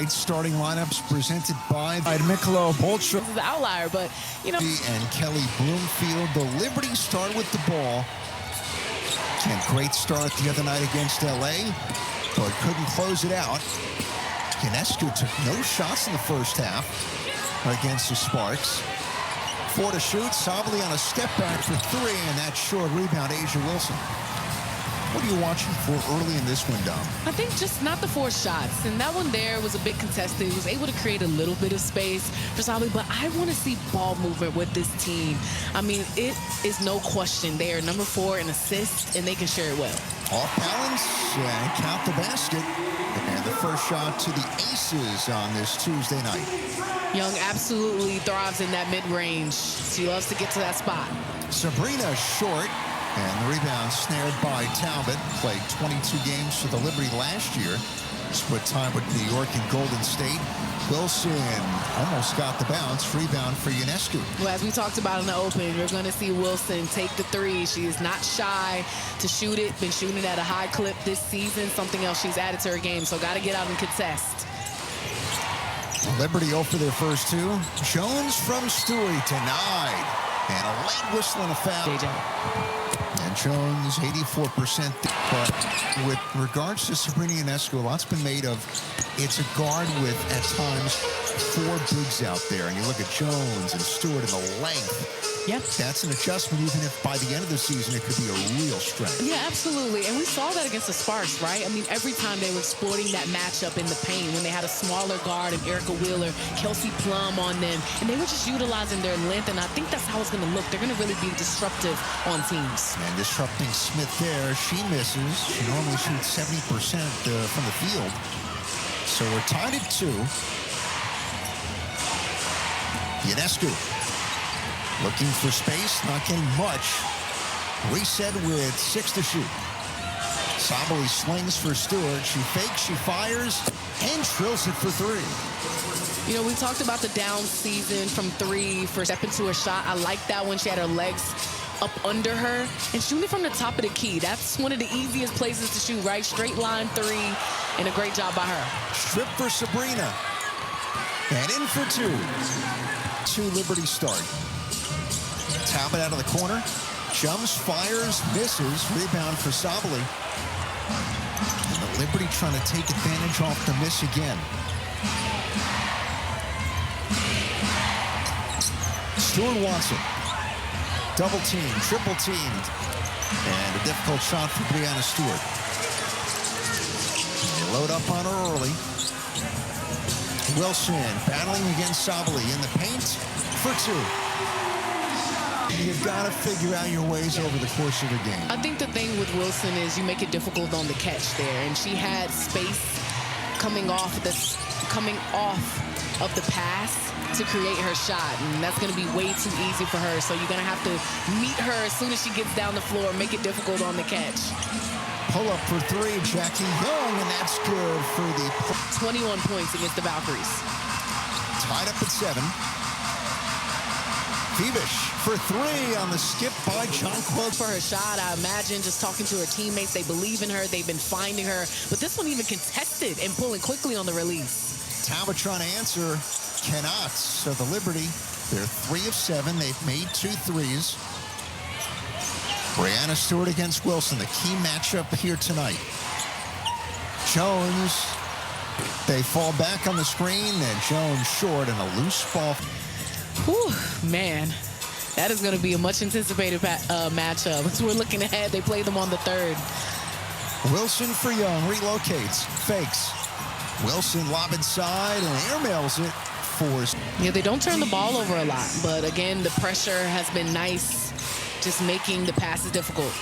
Starting lineups presented by Michelob Ultra. This is the outlier, but, you know. And Kelly Bloomfield. The Liberty start with the ball. And great start the other night against LA, but couldn't close it out. Ionescu took no shots in the first half against the Sparks. 4 to shoot. Sabally on a step back for 3, and that short rebound, Asia Wilson. What are you watching for early in this one, Dom? I think just not the 4 shots. And that one there was a bit contested. He was able to create a little bit of space for Sabally, but I want to see ball movement with this team. I mean, it is no question. They are number 4 in assists, and they can share it well. Off balance and count the basket. And the first shot to the Aces on this Tuesday night. Young absolutely thrives in that mid-range. She loves to get to that spot. Sabrina short. And the rebound snared by Talbot. Played 22 games for the Liberty last year. Split time with New York and Golden State. Wilson almost got the bounce. Rebound for Ionescu. Well, as we talked about in the open, you're going to see Wilson take the 3. She is not shy to shoot it. Been shooting at a high clip this season. Something else she's added to her game. So got to get out and contest. Liberty 0 for their first 2. Jones from Stewie denied. And a late whistle and a foul. JJ. And Jones, 84%. But with regards to Sabrina Ionescu, a lot's been made of it's a guard with, at times, 4 bigs out there. And you look at Jones and Stewart and the length. Yep. That's an adjustment, even if by the end of the season it could be a real strength. Yeah, absolutely. And we saw that against the Sparks, right? I mean, every time they were exploiting that matchup in the paint when they had a smaller guard and Erica Wheeler, Kelsey Plum on them, and they were just utilizing their length, and I think that's how it's going to look. They're going to really be disruptive on teams. And disrupting Smith there. She misses. She normally shoots 70% from the field. So we're tied at 2. Ionescu looking for space, not getting much. Reset with 6 to shoot. Sabally slings for Stewart. She fakes, she fires, and drills it for 3. You know, we talked about the down season from 3 for step into a shot. I like that when she had her legs up under her and shooting from the top of the key. That's one of the easiest places to shoot, right? Straight line 3, and a great job by her. Strip for Sabrina. And in for 2. 2 Liberty start. Talbot out of the corner. Jumps, fires, misses. Rebound for Sabally. And the Liberty trying to take advantage off the miss again. Stewart wants it. Double team, triple teamed. And a difficult shot for Breanna Stewart. They load up on her early. Wilson battling against Sabally in the paint for 2. You've got to figure out your ways over the course of the game. I think the thing with Wilson is you make it difficult on the catch there, and she had space coming off of the pass to create her shot, and that's going to be way too easy for her. So you're going to have to meet her as soon as she gets down the floor, make it difficult on the catch. Pull up for 3, Jackie Young, and that's good for the 21 points against the Valkyries. Tied up at 7. Phoebish for 3 on the skip by Jonquil. For her shot, I imagine just talking to her teammates, they believe in her, they've been finding her, but this one even contested and pulling quickly on the release. Talbot trying to answer, cannot. So the Liberty, they're 3 of 7. They've made 2 threes. Breanna Stewart against Wilson, the key matchup here tonight. Jones, they fall back on the screen, and Jones short and a loose ball. Whew, man, that is going to be a much anticipated matchup. As we're looking ahead, they play them on the 3rd. Wilson for Young, relocates, fakes. Wilson lob inside and airmails it for. Yeah, they don't turn the ball over a lot, but again, the pressure has been nice, just making the passes difficult.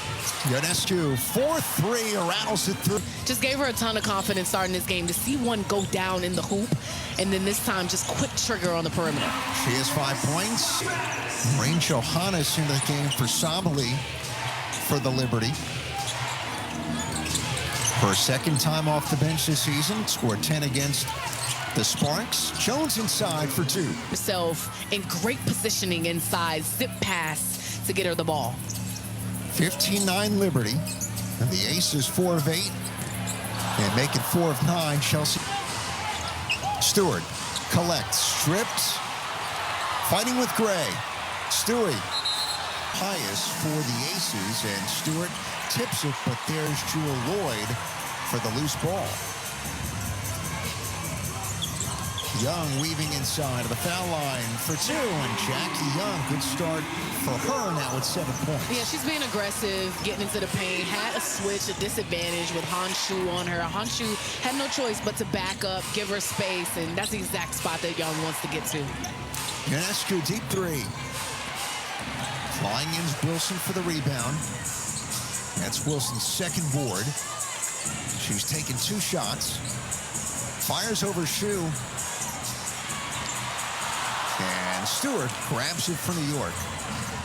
Ionescu, 4-3, rattles it through. Just gave her a ton of confidence starting this game to see one go down in the hoop, and then this time just quick trigger on the perimeter. She has 5 points. Maureen Johannes into the game for Sabally for the Liberty. Her 2nd time off the bench this season, scored 10 against the Sparks. Jones inside for 2. Herself in great positioning inside, zip pass to get her the ball. 15-9 Liberty. And the Aces 4 of 8. And make it 4 of 9. Chelsea. Stewart collects, strips, fighting with Gray. Stewie, Pius for the Aces, and Stewart tips it, but there's Jewel Lloyd for the loose ball. Young weaving inside of the foul line for two, and Jackie Young, good start for her now with 7 points. Yeah, she's being aggressive, getting into the paint, had a switch, a disadvantage with Honshu on her. Honshu had no choice but to back up, give her space, and that's the exact spot that Young wants to get to. Ionescu, deep three. Flying in's Wilson for the rebound. That's Wilson's second board. She's taken 2 shots. Fires over Shu. And Stewart grabs it for New York.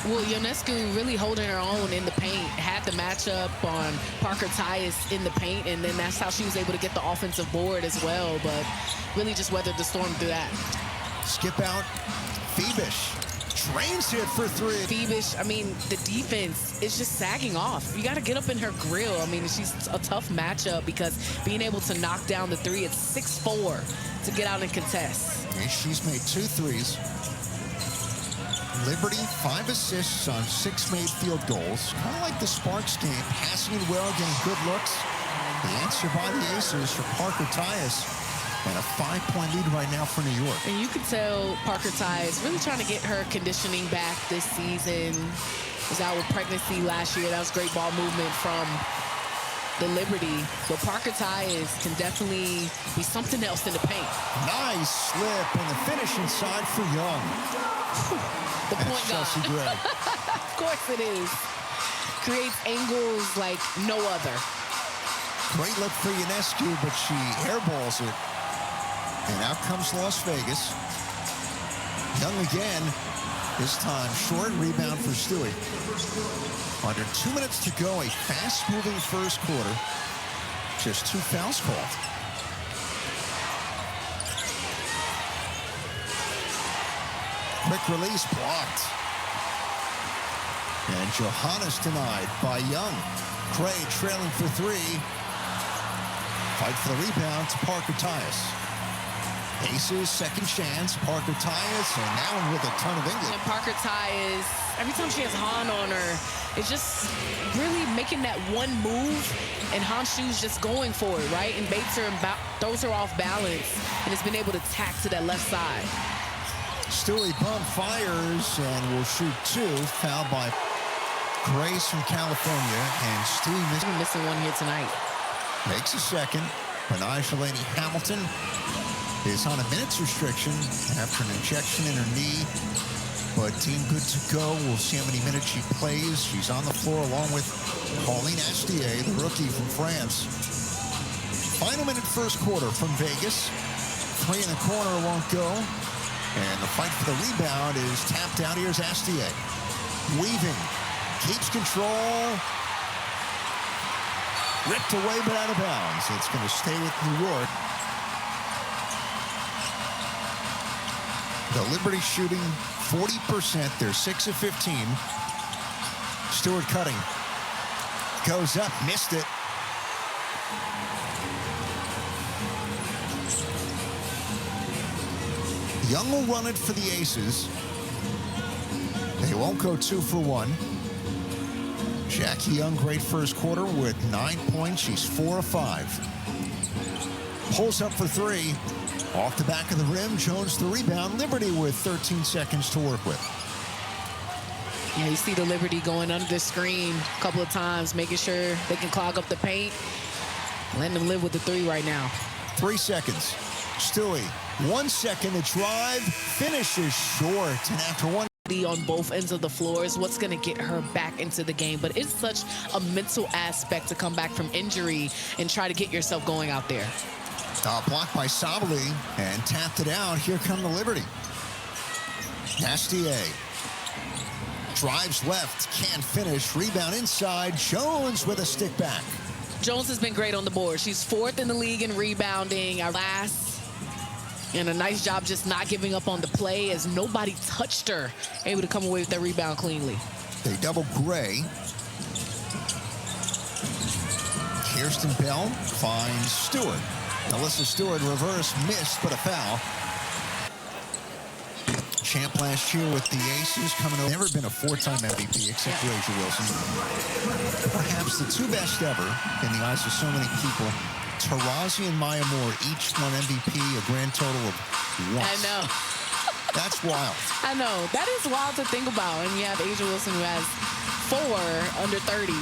Well, Ionescu really holding her own in the paint. Had the matchup on Parker Tyus in the paint, and then that's how she was able to get the offensive board as well, but really just weathered the storm through that. Skip out. Phoebish drains it for 3. Phoebish, I mean, the defense is just sagging off. You got to get up in her grill. I mean, she's a tough matchup because being able to knock down the 3 at 6'4" to get out and contest. And she's made 2 threes. Liberty, 5 assists on 6 made field goals. Kind of like the Sparks game, passing it well, getting good looks. The answer by the Aces for Parker Tyus. And a 5-point lead right now for New York. And you can tell Parker Tyus really trying to get her conditioning back this season. Was out with pregnancy last year. That was great ball movement from the Liberty. But Parker Tyus can definitely be something else in the paint. Nice slip and the finish inside for Young. The point guard. Chelsea Gray. Of course it is. Creates angles like no other. Great look for Ionescu, but she airballs it. And out comes Las Vegas. Young again, this time short rebound for Stewie. Under 2 minutes to go, a fast-moving first quarter. Just 2 fouls called. Quick release blocked. And Johannes denied by Young. Gray trailing for 3. Fight for the rebound to Parker Tyus. Aces, second chance. Parker Tyus, and now with a ton of England. And Parker Tyus, every time she has Han on her, it's just really making that one move, and Honshu's just going for it, right? And baits her and throws her off balance, and has been able to tack to that left side. Stewie bump fires and will shoot 2. Fouled by Grace from California, and Stewie missing one here tonight. Makes a second. Benaj Hamilton is on a minutes restriction after an injection in her knee, but team good to go. We'll see how many minutes she plays. She's on the floor along with Pauline Astier, the rookie from France. Final minute first quarter from Vegas. 3 in the corner won't go, and the fight for the rebound is tapped out. Here's Astier. Weaving, keeps control. Ripped away but out of bounds. It's going to stay with New York. The Liberty shooting 40%. They're 6 of 15. Stewart cutting. Goes up, missed it. Young will run it for the Aces. They won't go 2 for 1. Jackie Young, great first quarter with 9 points. She's 4 of 5. Pulls up for 3. Off the back of the rim, Jones the rebound. Liberty with 13 seconds to work with. Yeah, you see the Liberty going under the screen a couple of times, making sure they can clog up the paint. Letting them live with the 3 right now. 3 seconds. Stewie, 1 second to drive. Finishes short. And after 1. On both ends of the floor is what's going to get her back into the game. But it's such a mental aspect to come back from injury and try to get yourself going out there. Blocked by Sabali and tapped it out. Here come the Liberty. Astier drives left, can't finish. Rebound inside. Jones with a stick back. Jones has been great on the board. She's 4th in the league in rebounding. Our last. And a nice job just not giving up on the play as nobody touched her. Able to come away with that rebound cleanly. They double Gray. Kirsten Bell finds Stewart. Alyssa Stewart reverse missed, but a foul. Champ last year with the Aces coming over. Never been a four-time MVP except for Asia Wilson. Perhaps the two best ever in the eyes of so many people. Taurasi and Maya Moore each won MVP a grand total of once. I know. That's wild. I know. That is wild to think about. And you have Asia Wilson who has 4 under 30.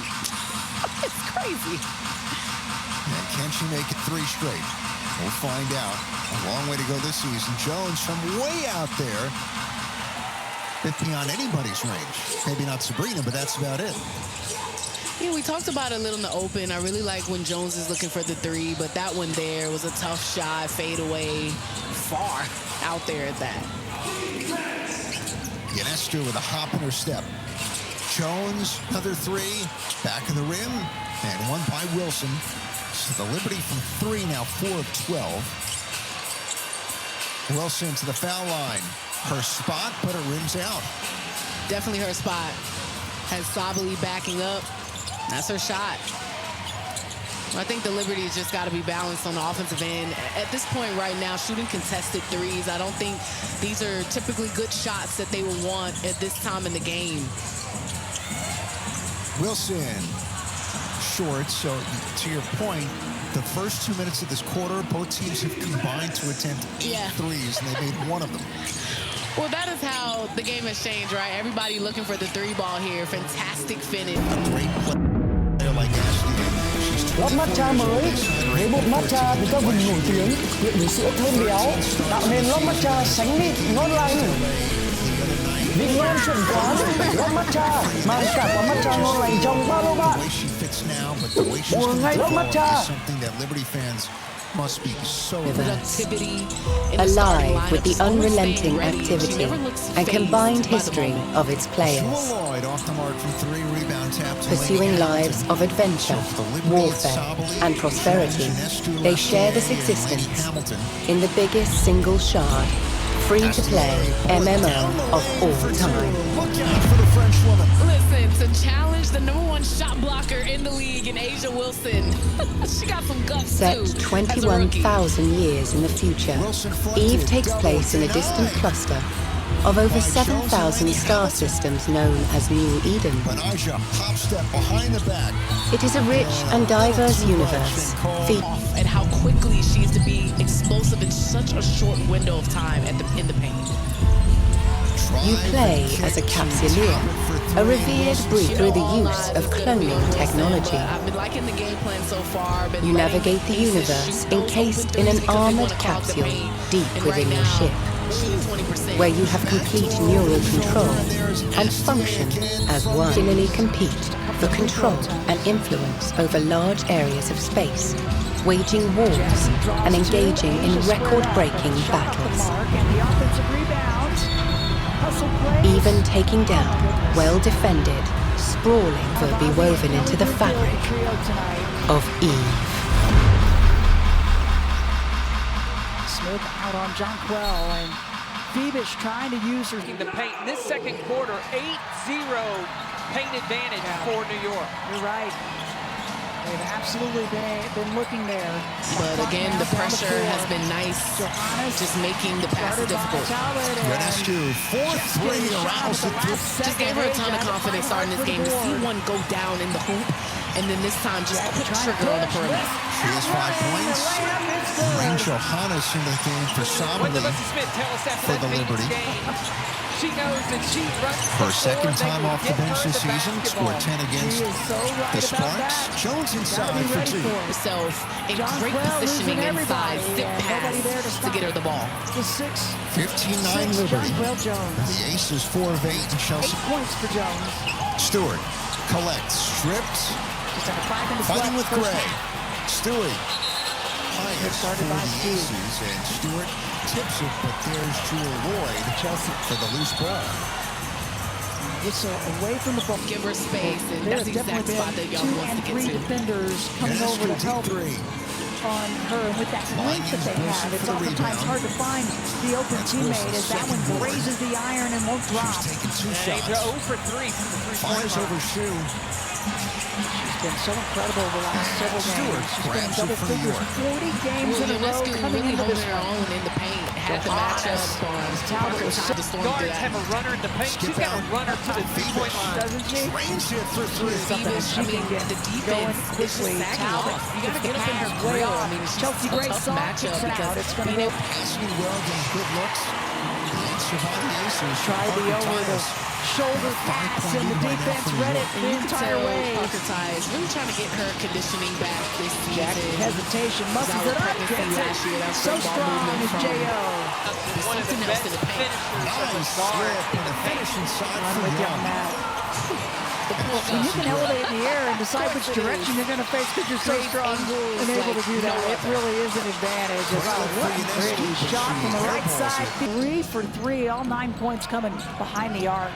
It's crazy. And can she make it 3 straight? We'll find out. A long way to go this season. Jones from way out there. Bit beyond anybody's range. Maybe not Sabrina, but that's about it. Yeah, we talked about it a little in the open. I really like when Jones is looking for the 3, but that one there was a tough shot, fade away, far out there at that. Esther with a hop in her step. Jones, another 3, back of the rim, and one by Wilson. So the Liberty from 3, now 4 of 12. Wilson to the foul line. Her spot, but it rims out. Definitely her spot. Has Sabali backing up. That's her shot. I think the Liberty's just got to be balanced on the offensive end. At this point right now, shooting contested 3s, I don't think these are typically good shots that they will want at this time in the game. Wilson, short. So to your point, the first 2 minutes of this quarter, both teams have combined to attempt 8 threes, and they made one of them. Well, that is how the game has changed, right? Everybody looking for the 3 ball here. Fantastic finish. A great player like Ashley. Lót matcha mới, với bột matcha từ các vùng nổi tiếng, quyện với sữa thơm béo, tạo nên lót matcha sánh mịn, ngon lành. Vị ngon chuẩn quán, lót matcha, mang cả quả matcha ngon lành trong ba lô bạn. Mua ngay lót matcha. Must be so alive with the unrelenting activity and combined history of its players, pursuing lives of adventure, warfare, and prosperity. They share this existence in the biggest single shard, free-to-play MMO of all time. Listen, to challenge the #1 shot blocker in the league in Asia Wilson. She got some guts Set too. 21,000 years in the future, Eve takes place in a distant cluster of over 7,000 star systems known as New Eden. It is a rich and diverse universe. And how quickly she is to be explosive in such a short window of time in the paint. You play as a capsuleer, a revered breed through the use of cloning technology. I've been liking the game plan so far. You navigate the universe encased in an armored capsule deep within your ship, where you have complete neural control and function as one. Continually compete for control and influence over large areas of space, waging wars and engaging in record-breaking battles. Even taking down well-defended, sprawling will be woven into the fabric of Eve. Smith out on Jonquel, and Phoebus trying to use her. The paint in this second quarter, 8-0 paint advantage for New York. You're right. They've absolutely been looking there. But again, the pressure has been nice, just making the pass difficult. Ionescu, 4-3 aroused the Just gave her a ton of confidence starting this game. To see one go down in the hoop, and then this time just quick trigger on the perimeter. She has 5 points. Rain Johannes in the game for Sabali for the Liberty. She knows that she runs her second time off the bench this season, scored 10 against the Sparks. Jones inside for 2. Herself in great positioning inside, zip pass to get her the ball. 15-9 Liberty. The Aces 4 of 8 and Chelsea. 8 points for Jones. Stewart collects, stripped, fighting with Gray. Stewie. Started by Aces, and Stewart tips it, but there's Jewel Lloyd for the loose ball. Gets away from the ball. Give her space, and that's the exact spot that Young wants to get to. 2 and 3 defenders coming over to help on her, and with that length that they have, it's oftentimes hard to find the open teammate as that one grazes the iron and won't drop. She's taking 2 shots. 0 for 3 from the 3-point line. Fires over shoe. been so incredible the last several games. She's been in double for New figures, York. 40 games in a row coming really into this holding her one. own in the paint. Had the matchup on Parker tied the storm Guards through have a runner in the paint. She's got a runner to the three-point line. Doesn't she? Range it for three. Something that she can get the going defense quickly. is sagging Talbot off. You got to gets get the up in pass her way grill. off. I mean, it's just Chelsea a Gray tough soft matchup kicks it because out. It's going to being go. Passing well, getting good looks. The answer by the Aces. Tried the over the shoulder pass, and the defense read it the entire way. Parker Ty is really trying to get her conditioning back this season. Hesitation, muscles it up, gets last year. it. So strong is J.O. One of the best finishers of the Nice guard. slip and a finishing side I'm for with you on Young. that. When you can elevate in the air and decide which direction you're going to face because you're so strong and able to do that, it really is an advantage. What a pretty shot from the right side. 3 for 3, all 9 points coming behind the arc.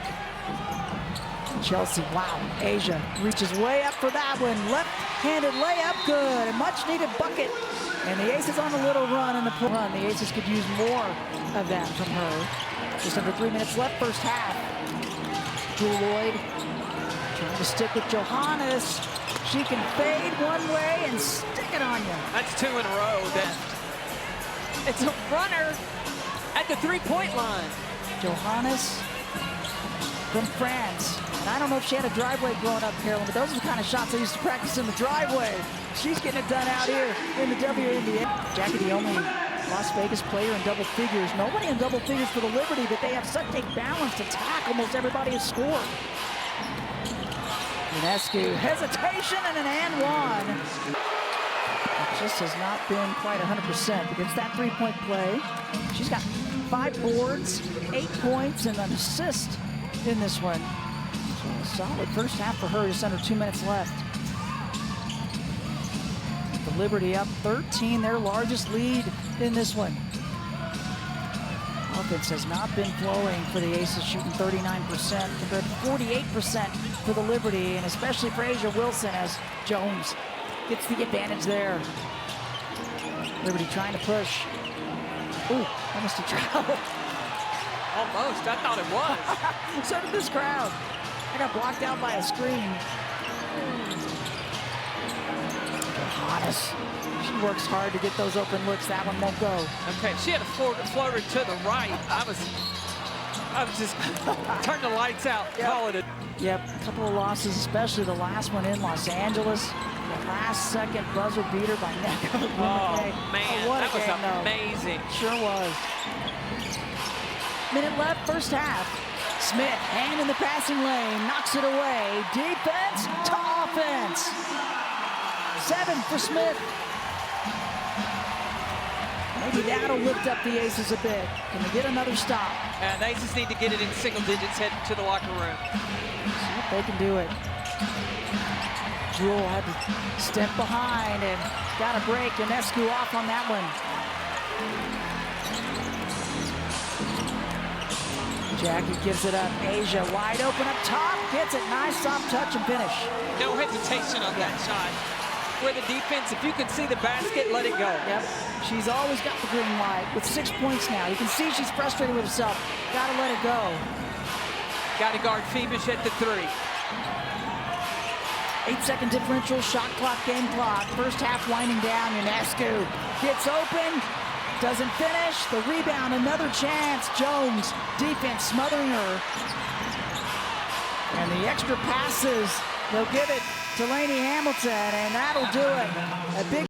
Chelsea, wow. Asia reaches way up for that one. Left-handed layup, good. A much-needed bucket. And the Aces on a little run in the run. The Aces could use more of that from her. Just under 3 minutes left, first half. Drew Lloyd trying to stick with Johannes. She can fade one way and stick it on you. That's 2 in a row. It's a runner at the three-point line. Johannes from France. And I don't know if she had a driveway growing up, Carolyn, but those are the kind of shots I used to practice in the driveway. She's getting it done out here in the WNBA. Jackie, the only Las Vegas player in double figures. Nobody in double figures for the Liberty, but they have such a balanced attack. Almost everybody has scored. Ionescu, hesitation and an and one. It just has not been quite 100% against that three-point play. She's got 5 boards, 8 points, and an assist in this one. So a solid first half for her, just under 2 minutes left. The Liberty up 13, their largest lead in this one. Offense has not been flowing for the Aces, shooting 39% compared to 48% for the Liberty, and especially for Asia Wilson as Jones gets the advantage there. Liberty trying to push. Ooh, almost a travel. Almost. I thought it was. So did this crowd. I got blocked out by a screen. Johannes. She works hard to get those open looks. That one won't go. Okay, she had a floater to the right. I was just turn the lights out, call it a. Yep, a couple of losses, especially the last one in Los Angeles. The last second buzzer beater by Neko. Oh, man, what that was game, though. amazing. Sure was. Minute left, first half. Smith, hand in the passing lane, knocks it away. Defense to offense. 7 for Smith. Maybe that'll lift up the Aces a bit. Can they get another stop? The Aces need to get it in single digits heading to the locker room. See if they can do it. Jewel had to step behind and got a break. Ionescu off on that one. Jackie gives it up. Asia wide open up top. Gets it. Nice soft touch and finish. No hesitation on that shot. Where the defense, if you can see the basket, let it go. Yep. She's always got the green light with 6 points now. You can see she's frustrated with herself. Got to let it go. Got to guard Phoebus at the 3. 8-second differential, shot clock, game clock. First half winding down. Ionescu gets open. Doesn't finish. The rebound, another chance. Jones, defense smothering her. And the extra passes, they'll give it to Lainey Hamilton, and that'll do it. A big